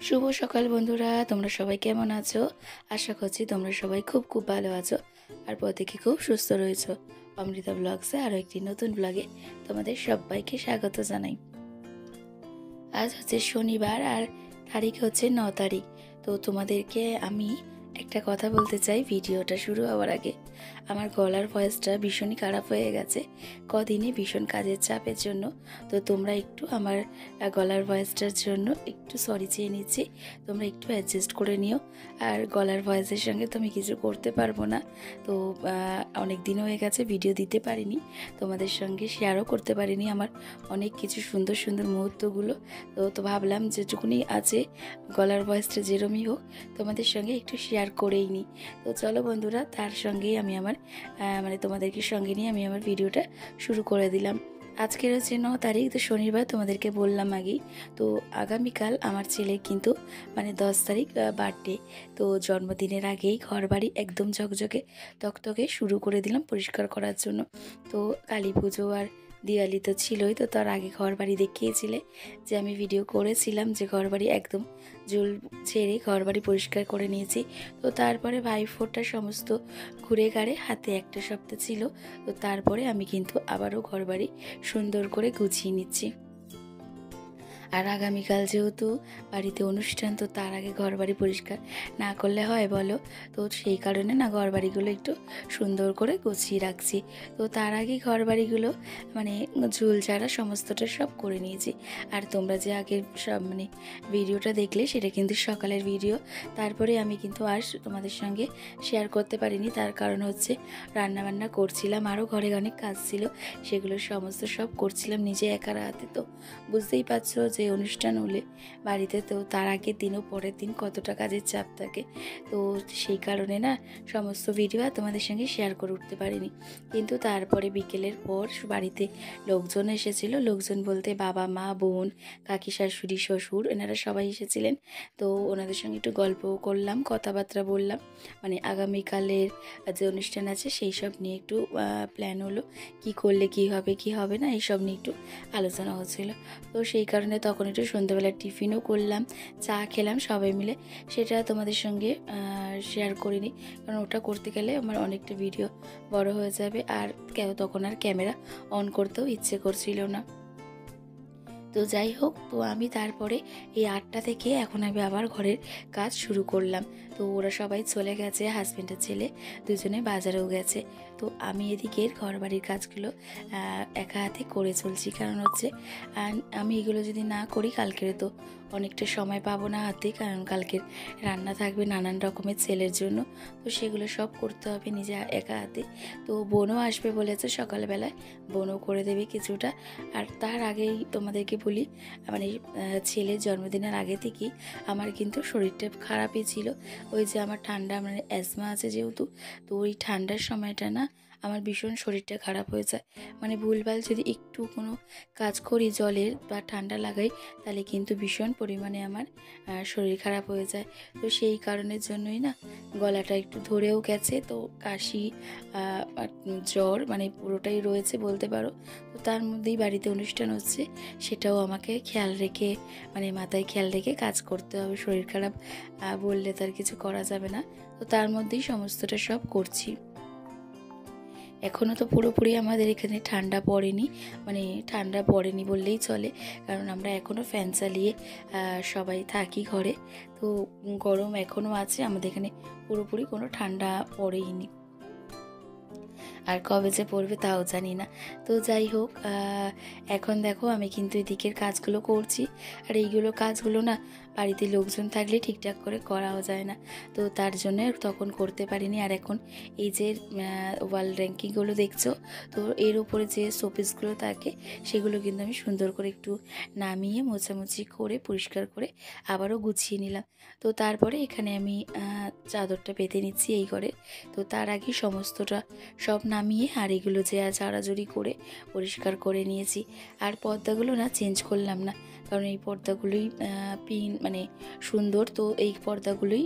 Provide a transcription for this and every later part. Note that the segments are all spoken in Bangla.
শুভ সকাল বন্ধুরা, তোমরা সবাই কেমন আছো? আশা করছি তোমরা সবাই খুব খুব ভালো আছো আর প্রত্যেকে খুব সুস্থ রয়েছো। অমৃতা ব্লগসে আরও একটি নতুন ব্লগে তোমাদের সবাইকে স্বাগত জানাই। আজ হচ্ছে শনিবার আর তারিখ হচ্ছে 9 তারিখ। তো তোমাদেরকে আমি একটা কথা বলতে চাই ভিডিওটা শুরু হওয়ার আগে। আমার গলার ভয়েসটা ভীষণই খারাপ হয়ে গেছে কদিনে ভীষণ কাজের চাপের জন্য। তো তোমরা একটু আমার গলার ভয়েসটার জন্য একটু সরি চেয়ে নিচ্ছি, তোমরা একটু অ্যাডজাস্ট করে নিও। আর গলার ভয়েসের সঙ্গে তো আমি কিছু করতে পারবো না। তো অনেক দিন হয়ে গেছে ভিডিও দিতে পারিনি, তোমাদের সঙ্গে শেয়ারও করতে পারিনি আমার অনেক কিছু সুন্দর সুন্দর মুহূর্তগুলো। তো ভাবলাম যেটুকুনি আছে গলার ভয়েসটা যেরমই হোক তোমাদের সঙ্গে একটু শেয়ার করেই নিই। তো চলো বন্ধুরা, তার সঙ্গেই আমি আমার তোমাদেরকে সঙ্গে নিয়ে আমি আমার ভিডিওটা শুরু করে দিলাম। আজকের হচ্ছে 9 তারিখ, তো শনিবার তোমাদেরকে বললাম আগেই। তো আগামীকাল আমার ছেলের কিন্তু 10 তারিখ বার্থডে। তো জন্মদিনের আগেই ঘর বাড়ি একদম ঝকঝকে তকতকে শুরু করে দিলাম পরিষ্কার করার জন্য। তো কালী পুজো আর দিওয়ালি তো ছিলই, তো তার আগে ঘর বাড়ি দেখিয়েছিলে যে আমি ভিডিও করেছিলাম যে ঘর বাড়ি একদম জল ছেড়ে ঘর বাড়ি পরিষ্কার করে নিয়েছি। তো তারপরে ভাইফোঁটা সমস্ত ঘুরে গাড়ে হাতে একটা সপ্তাহ ছিল। তো তারপরে আমি কিন্তু আবারও ঘর বাড়ি সুন্দর করে গুছিয়ে নিচ্ছি। আর আগামীকাল যেহেতু বাড়িতে অনুষ্ঠান, তো তার আগে ঘর বাড়ি পরিষ্কার না করলে হয় বলো? তো সেই কারণে না ঘর বাড়িগুলো একটু সুন্দর করে গুছিয়ে রাখছি। তো তার আগে ঘর বাড়িগুলো ঝুল ঝাড়া সমস্তটা সব করে নিয়েছি। আর তোমরা যে আগের সব ভিডিওটা দেখলে সেটা কিন্তু সকালের ভিডিও। তারপরে আমি কিন্তু আর তোমাদের সঙ্গে শেয়ার করতে পারিনি, তার কারণ হচ্ছে রান্নাবান্না করছিলাম, আরও ঘরে অনেক কাজ ছিল, সেগুলো সমস্ত সব করছিলাম নিজে একার হাতে। তো বুঝতেই পারছো যে অনুষ্ঠান হলে বাড়িতে তো তার আগের দিন ও পরের দিন কতটা কাজের চাপ থাকে। তো সেই কারণে না সমস্ত ভিডিও আর তোমাদের সঙ্গে শেয়ার করে উঠতে পারিনি। কিন্তু তারপরে বিকেলের পর বাড়িতে লোকজন এসেছিল, লোকজন বলতে বাবা মা বোন কাকি শাশুড়ি শ্বশুর এনারা সবাই এসেছিলেন। তো ওনাদের সঙ্গে একটু গল্পও করলাম, কথাবার্তা বললাম, আগামীকালের যে অনুষ্ঠান আছে সেই সব নিয়ে একটু প্ল্যান হলো, কি করলে কি হবে কি হবে না এইসব নিয়ে একটু আলোচনা হচ্ছিল। তো সেই কারণে তখন একটু সন্ধ্যাবেলা টিফিনও করলাম, চা খেলাম সবাই মিলে। সেটা তোমাদের সঙ্গে শেয়ার করিনি, কারণ ওটা করতে গেলে আমার অনেকটা ভিডিও বড় হয়ে যাবে, আর তখন আর ক্যামেরা অন করতেও ইচ্ছে করছিল না। তো যাই হোক, তো আমি তারপরে এই 8টা থেকে এখন আমি আবার ঘরের কাজ শুরু করলাম। তো ওরা সবাই চলে গেছে, হাজব্যান্ডের ছেলে দুজনে বাজারেও গেছে। তো আমি এদিকে ঘর বাড়ির কাজগুলো একা হাতে করে চলছি, কারণ হচ্ছে আমি এগুলো যদি না করি কালকের তো অনেকটা সময় পাবো না হাতে, কারণ কালকের রান্না থাকবে নানান রকমের ছেলের জন্য। তো সেগুলো সব করতে হবে নিজে একা হাতে। তো বোনও আসবে বলেছে সকালবেলায়, বোনও করে দেবে কিছুটা। আর তার আগেই তোমাদেরকে বলি, ছেলের জন্মদিনের আগে থেকেই আমার কিন্তু শরীরটা খারাপই ছিল। ওই যে আমার ঠান্ডা অ্যাজমা আছে যেহেতু, তো ওই ঠান্ডার সময়টা না আমার ভীষণ শরীরটা খারাপ হয়ে যায়। ভুলভাল যদি একটু কোনো কাজ করি জলের বা ঠান্ডা লাগাই, তাহলে কিন্তু ভীষণ পরিমাণে আমার শরীর খারাপ হয়ে যায়। তো সেই কারণের জন্যই না গলাটা একটু ধরেও গেছে, তো কাশি আর জ্বর পুরোটাই রয়েছে বলতে পারো। তো তার মধ্যেই বাড়িতে অনুষ্ঠান হচ্ছে, সেটাও আমাকে খেয়াল রেখে মাথায় খেয়াল রেখে কাজ করতে হবে। শরীর খারাপ বললে তার কিছু করা যাবে না। তো তার মধ্যেই সমস্তটা সব করছি। এখনও তো পুরোপুরি আমাদের এখানে ঠান্ডা পড়েনি, ঠান্ডা পড়েনি বললেই চলে, কারণ আমরা এখনও ফ্যান চালিয়ে সবাই থাকি ঘরে। তো গরম এখনও আছে আমাদের এখানে, পুরোপুরি কোনো ঠান্ডা পড়েইনি, আর কবে যে পড়বে তাও জানি না। তো যাই হোক, এখন দেখো আমি কিন্তু এদিকের কাজগুলো করছি, আর এইগুলো কাজগুলো না বাড়িতে লোকজন থাকলে ঠিকঠাক করে করাও যায় না, তো তার জন্য তখন করতে পারিনি। আর এখন এই যে ওয়াল র্যাঙ্কিংগুলো দেখছো, তো এর উপরে যে শোপিসগুলো থাকে সেগুলো কিন্তু আমি সুন্দর করে একটু নামিয়ে মোছামুছি করে পরিষ্কার করে আবারও গুছিয়ে নিলাম। তো তারপরে এখানে আমি চাদরটা পেতে নিচ্ছি এই ঘরে। তো তার আগে সমস্তটা সব নামিয়ে আর এগুলো যে ঝাড়াঝুড়ি করে পরিষ্কার করে নিয়েছি। আর পর্দাগুলো না চেঞ্জ করলাম না, কারণ এই পর্দাগুলোই পিন সুন্দর, তো এই পর্দাগুলোই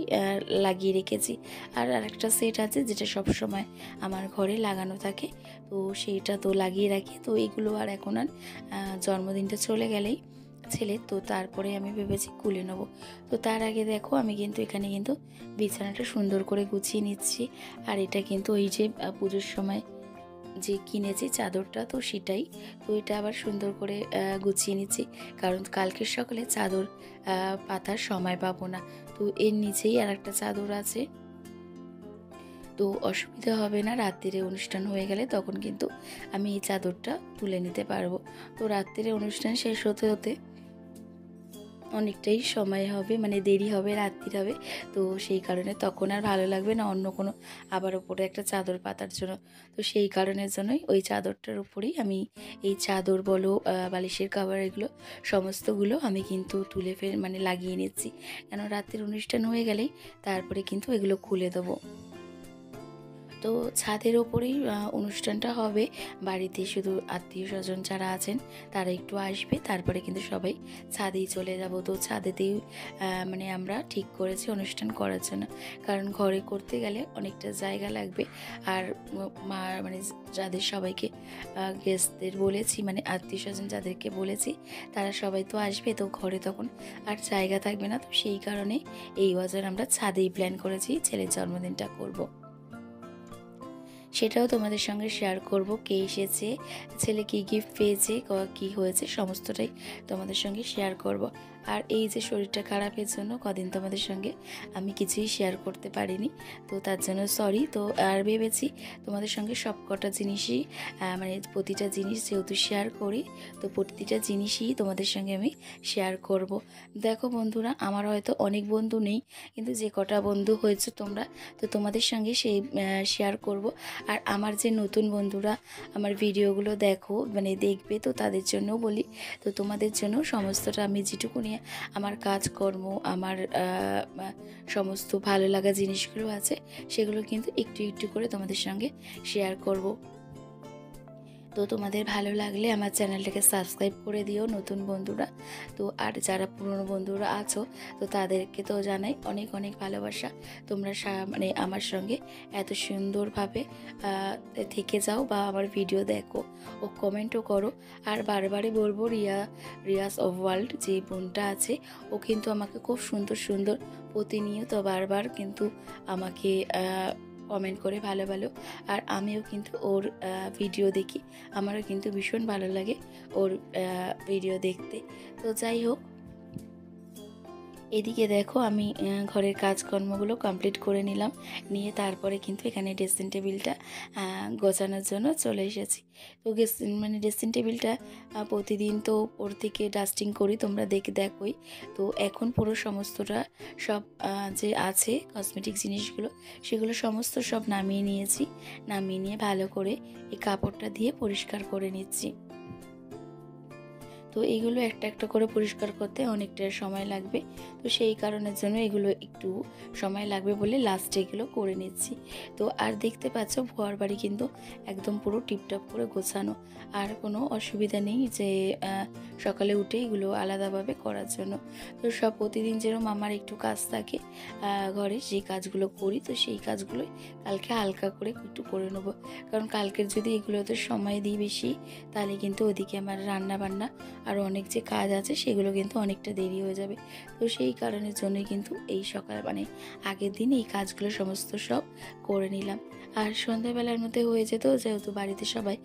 লাগিয়ে রেখেছি। আর আরেকটা সেট আছে যেটা সব সময় আমার ঘরে লাগানো থাকে, তো সেইটা তো লাগিয়ে রাখি। তো এইগুলো আর এখন আর জন্মদিনটা চলে গেলেই ছেলে, তো তারপরে আমি ভেবেছি খুলে নেবো। তো তার আগে দেখো আমি কিন্তু এখানে কিন্তু বিছানাটা সুন্দর করে গুছিয়ে নিচ্ছি। আর এটা কিন্তু ওই যে পুজোর সময় যে কিনেছি চাদরটা, তো সেটাই। তো এটা আবার সুন্দর করে গুছিয়ে নিচ্ছি, কারণ কালকের সকালে চাদর পাতার সময় পাবো না। তো এর নিচেই আর একটা চাদর আছে, তো অসুবিধা হবে না। রাত্রিরে অনুষ্ঠান হয়ে গেলে তখন কিন্তু আমি এই চাদরটা তুলে নিতে পারবো। তো রাত্রিরে অনুষ্ঠান শেষ হতে হতে অনেকটাই সময় হবে, মানে দেরি হবে, রাত্রির হবে। তো সেই কারণে তখন আর ভালো লাগবে না অন্য কোনো আবার ওপরে একটা চাদর পাতার জন্য। তো সেই কারণের জন্যই ওই চাদরটার উপরেই আমি এই চাদর বলো বালিশের কভার এগুলো সমস্তগুলো আমি কিন্তু তুলে মানে লাগিয়ে নিচ্ছি, কেন রাত্রির অনুষ্ঠান হয়ে গেলেই তারপরে কিন্তু এগুলো খুলে দেবো। তো ছাদের ওপরেই অনুষ্ঠানটা হবে। বাড়িতে শুধু আত্মীয় স্বজন যারা আছেন তারা একটু আসবে, তারপরে কিন্তু সবাই ছাদেই চলে যাব। তো ছাদেতেই মানে আমরা ঠিক করেছি অনুষ্ঠান করার জন্য, কারণ ঘরে করতে গেলে অনেকটা জায়গা লাগবে। আর মা মানে যাদের সবাইকে গেস্টদের বলেছি, মানে আত্মীয় স্বজন যাদেরকে বলেছি তারা সবাই তো আসবে, তো ঘরে তখন আর জায়গা থাকবে না। তো সেই কারণে এই বছর আমরা ছাদেই প্ল্যান করেছি ছেলের জন্মদিনটা করব। সেটাও তোমাদের সঙ্গে শেয়ার করব, কে এসেছে, ছেলে কী গিফট পেয়েছে, কী হয়েছে, সমস্তটাই তোমাদের সঙ্গে শেয়ার করব। আর এই যে শরীরটা খারাপের জন্য কদিন তোমাদের সঙ্গে আমি কিছুই শেয়ার করতে পারিনি, তো তার জন্য সরি। তো আর ভেবেছি তোমাদের সঙ্গে সব কটা জিনিসই মানে প্রতিটা জিনিস যেহেতু শেয়ার করি, তো প্রতিটা জিনিসই তোমাদের সঙ্গে আমি শেয়ার করব। দেখো বন্ধুরা, আমার হয়তো অনেক বন্ধু নেই, কিন্তু যে কটা বন্ধু হয়েছে তোমরা, তো তোমাদের সঙ্গে সেই শেয়ার করব। আর আমার যে নতুন বন্ধুরা আমার ভিডিওগুলো দেখো, মানে দেখবে, তো তাদের জন্যও বলি, তো তোমাদের জন্য সমস্তটা আমি যেটুকু নিয়ে আমার কাজকর্ম, আমার সমস্ত ভালো লাগা জিনিসগুলো আছে, সেগুলো কিন্তু একটু একটু করে তোমাদের সঙ্গে শেয়ার করব। তো তোমাদের ভালো লাগলে আমার চ্যানেলটাকে সাবস্ক্রাইব করে দিও নতুন বন্ধুরা। তো আর যারা পুরনো বন্ধুরা আছো, তো তাদেরকে তো জানাই অনেক অনেক ভালোবাসা। তোমরা মানে আমার সঙ্গে এত সুন্দরভাবে থেকে যাও বা আমার ভিডিও দেখো ও কমেন্টও করো। আর বারবারই বলবো, রিয়াস অফ ওয়ার্ল্ড যে বোনটা আছে, ও কিন্তু আমাকে খুব সুন্দর সুন্দর প্রতিনিয়ত বারবার কিন্তু আমাকে কমেন্ট করে ভালো ভালো। আর আমিও কিন্তু ওর ভিডিও দেখি, আমারও কিন্তু ভীষণ ভালো লাগে ওর ভিডিও দেখতে। তো যাই হোক, এদিকে দেখো আমি ঘরের কাজকর্মগুলো কমপ্লিট করে নিলাম, নিয়ে তারপরে কিন্তু এখানে ড্রেসিং টেবিলটা গোছানোর জন্য চলে এসেছি। তো মানে ড্রেসিং টেবিলটা প্রতিদিন তো ওর থেকে ডাস্টিং করি, তোমরা দেখোই। তো এখন পুরো সমস্তটা সব যে আছে কসমেটিক জিনিসগুলো, সেগুলো সমস্ত সব নামিয়ে নিয়েছি। নামিয়ে নিয়ে ভালো করে এই কাপড়টা দিয়ে পরিষ্কার করে নিচ্ছি। তো এগুলো একটা একটা করে পরিষ্কার করতে অনেকটা সময় লাগবে, তো সেই কারণের জন্য এগুলো একটু সময় লাগবে বলে লাস্টে এগুলো করে নিচ্ছি। তো আর দেখতে পাচ্ছ ঘর বাড়ি কিন্তু একদম পুরো টিপটপ করে গোছানো, আর কোনো অসুবিধা নেই যে সকালে উঠে এগুলো আলাদাভাবে করার জন্য। তো সব প্রতিদিন যেরকম আমার একটু কাজ থাকে ঘরে, সেই কাজগুলো করি, তো সেই কাজগুলোই কালকে হালকা করে একটু করে নেবো, কারণ কালকের যদি এগুলোতে সময় দিই বেশি, তাহলে কিন্তু ওদিকে আমার রান্না বান্না আরও অনেক যে কাজ আছে সেগুলো কিন্তু অনেকটা দেরি হয়ে যাবে। তো সেই কারণের জন্যই কিন্তু এই সকাল মানে আগের দিন এই কাজগুলো সমস্ত সব করে নিলাম। আর সন্ধ্যাবেলার মধ্যে হয়ে যেত, যেহেতু বাড়িতে সবাই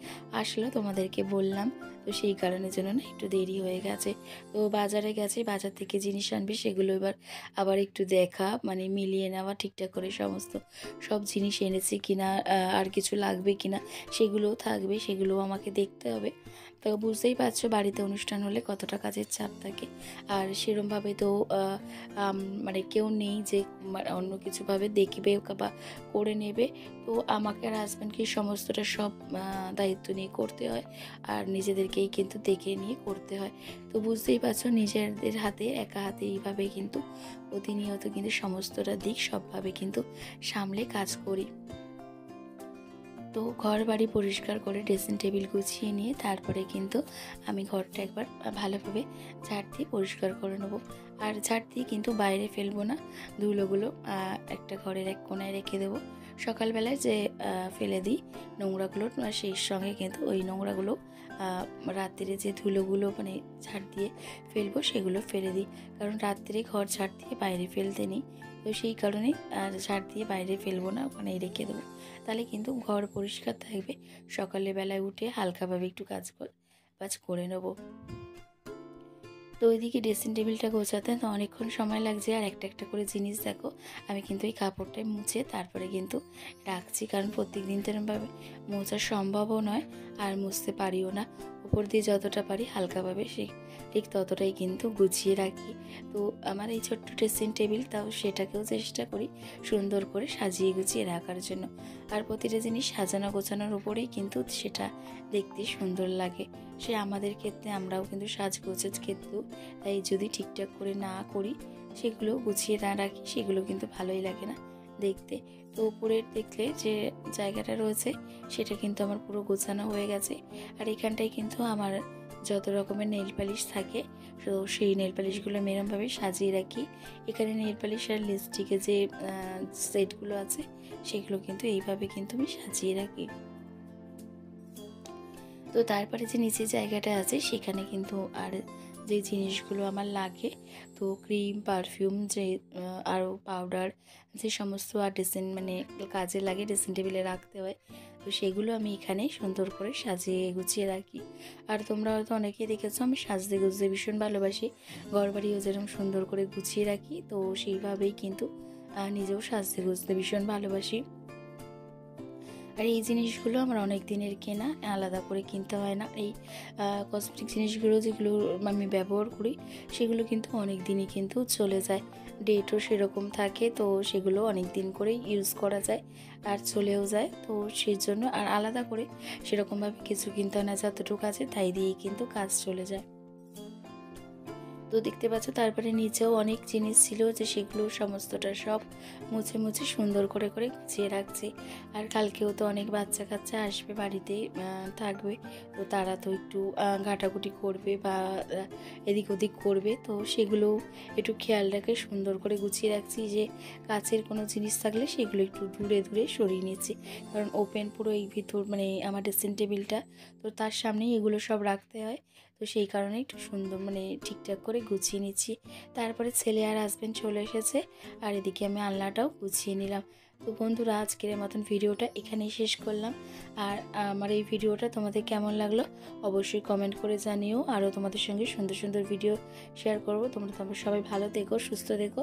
আসলো তোমাদেরকে বললাম, তো সেই কারণের জন্য না একটু দেরি হয়ে গেছে। তো বাজারে গেছে, বাজার থেকে জিনিস আনবে, সেগুলো এবার আবার একটু দেখা, মানে মিলিয়ে নেওয়া ঠিকঠাক করে সমস্ত সব জিনিস এনেছি কিনা, আর কিছু লাগবে কিনা সেগুলোও থাকবে, সেগুলোও আমাকে দেখতে হবে। তো বুঝতেই পারছো বাড়িতে অনুষ্ঠান হলে কতটা কাজের চাপ থাকে। আর সেরমভাবে তো মানে কেউ নেই যে অন্য কিছুভাবে দেখবে বা করে নেবে। তো আমাকে আর হাজব্যান্ডকে সমস্তটা সব দায়িত্ব নিয়ে করতে হয়, আর নিজেদেরকেই কিন্তু দেখে নিয়ে করতে হয়। তো বুঝতেই পারছো নিজেদের হাতে একা হাতে এইভাবে কিন্তু প্রতিনিয়ত কিন্তু সমস্তটা দিক সবভাবে কিন্তু সামলে কাজ করি। তো ঘর বাড়ি পরিষ্কার করে ড্রেসিং টেবিল গুছিয়ে নিয়ে তারপরে কিন্তু আমি ঘরটা একবার ভালোভাবে ঝাড় দিয়ে পরিষ্কার করে নেবো। আর ঝাড় দিয়ে কিন্তু বাইরে ফেলবো না, ধুলোগুলো একটা ঘরের এক কোনায় রেখে দেবো। সকালবেলায় যে ফেলে দিই নোংরাগুলো, সেই সঙ্গে কিন্তু ওই নোংরাগুলো রাত্রে যে ধুলোগুলো মানে ঝাড় দিয়ে ফেলবো সেগুলো ফেলে দিই, কারণ রাত্রে ঘর ঝাড় দিয়ে বাইরে ফেলতে নেই। তো সেই কারণেই ঝাড় দিয়ে বাইরে ফেলবো না, ওখানে রেখে দেবো। তাহলে কিন্তু ঘর পরিষ্কার থাকবে। সকালে বেলায় উঠে হালকাভাবে একটু কাজ করে নেবো। তো ওইদিকে ড্রেসিং টেবিলটা গোছাতে তো অনেকক্ষণ সময় লাগছে। আর একটা একটা করে জিনিস দেখো, আমি কিন্তু এই কাপড়টাই মুছে তারপরে কিন্তু রাখছি, কারণ প্রত্যেক দিন তো এরমভাবে মোছা সম্ভবও নয়, আর মুছতে পারিও না। উপর দিয়ে যতটা পারি হালকাভাবে ঠিক ততটাই কিন্তু গুছিয়ে রাখি। তো আমার এই ছোট্ট ড্রেসিং টেবিল, তাও সেটাকেও চেষ্টা করি সুন্দর করে সাজিয়ে গুছিয়ে রাখার জন্য। আর প্রতিটা জিনিস সাজানো গোছানোর উপরেই কিন্তু সেটা দেখতে সুন্দর লাগে। সে আমাদের ক্ষেত্রে, আমরাও কিন্তু সাজগোজের ক্ষেত্রেও তাই যদি ঠিকঠাক করে না করি, সেগুলো গুছিয়ে না রাখি, সেগুলো কিন্তু ভালোই লাগে না দেখতে। তো উপরের দেখলে যে জায়গাটা রয়েছে সেটা কিন্তু আমার পুরো গোছানো হয়ে গেছে। আর এখানটায় কিন্তু আমার যত রকমের নেল পালিশ থাকে, তো সেই নেল পালিশগুলো আমি এরমভাবে সাজিয়ে রাখি। এখানে নেল পালিশ আর লিপস্টিকের যে সেটগুলো আছে সেগুলো কিন্তু এইভাবে কিন্তু আমি সাজিয়ে রাখি। তো তারপরে যে নিচের জায়গাটা আছে সেখানে কিন্তু আর যে জিনিসগুলো আমার লাগে, তো ক্রিম, পারফিউম, যে আরও পাউডার, যে সমস্ত আর মানে কাজে লাগে, ড্রেসিং টেবিলে রাখতে হয়, তো সেগুলো আমি এখানে সুন্দর করে সাজিয়ে গুছিয়ে রাখি। আর তোমরা হয়তো অনেকেই দেখেছো আমি সাজতে গুজতে ভীষণ ভালোবাসি, ঘরবাড়িও যেরকম সুন্দর করে গুছিয়ে রাখি, তো সেইভাবেই কিন্তু নিজেও সাজতে গুজতে ভীষণ ভালোবাসি। আর এই জিনিসগুলো আমার অনেক দিনের কেনা, আলাদা করে কিনতে হয় না। এই কসমেটিক জিনিসগুলো যেগুলো আমি ব্যবহার করি সেগুলো কিন্তু অনেক দিনই কিন্তু চলে যায়, ডেটও সেরকম থাকে, তো সেগুলো অনেক দিন করেই ইউজ করা যায় আর চলেও যায়। তো সেই জন্য আর আলাদা করে সেরকমভাবে কিছু কিনতে হয় না, যতটুকু আছে তাই দিয়েই কিন্তু কাজ চলে যায়। তো দেখতে পাচ্ছ তারপরে নিচেও অনেক জিনিস ছিল, যে সেগুলো সমস্তটা সব মুছে সুন্দর করে গুছিয়ে রাখছি। আর কালকেও তো অনেক বাচ্চা কাচ্চা আসবে বাড়িতে, থাকবে, তো তারা তো একটু ঘাটাঘুটি করবে বা এদিক ওদিক করবে, তো সেগুলো একটু খেয়াল রেখে সুন্দর করে গুছিয়ে রাখছি। যে কাছের কোনো জিনিস থাকলে সেগুলো একটু দূরে সরিয়ে নিচ্ছি, কারণ ওপেন পুরো এই ভিতর মানে আমার ড্রেসিং টেবিলটা, তো তার সামনেই এগুলো সব রাখতে হয়, তো সেই কারণে একটু সুন্দর মানে ঠিকঠাক করে গুছিয়ে নিচ্ছি। তারপরে ছেলে আর হাজব্যান্ড চলে এসেছে, আর এদিকে আমি আলনাটাও গুছিয়ে নিলাম। তো বন্ধুরা, আজকের মতন ভিডিওটা এখানেই শেষ করলাম। আর আমার এই ভিডিওটা তোমাদের কেমন লাগলো অবশ্যই কমেন্ট করে জানিও। আরও তোমাদের সঙ্গে সুন্দর সুন্দর ভিডিও শেয়ার করব। তোমরা সবাই ভালো থেকো, সুস্থ থেকো।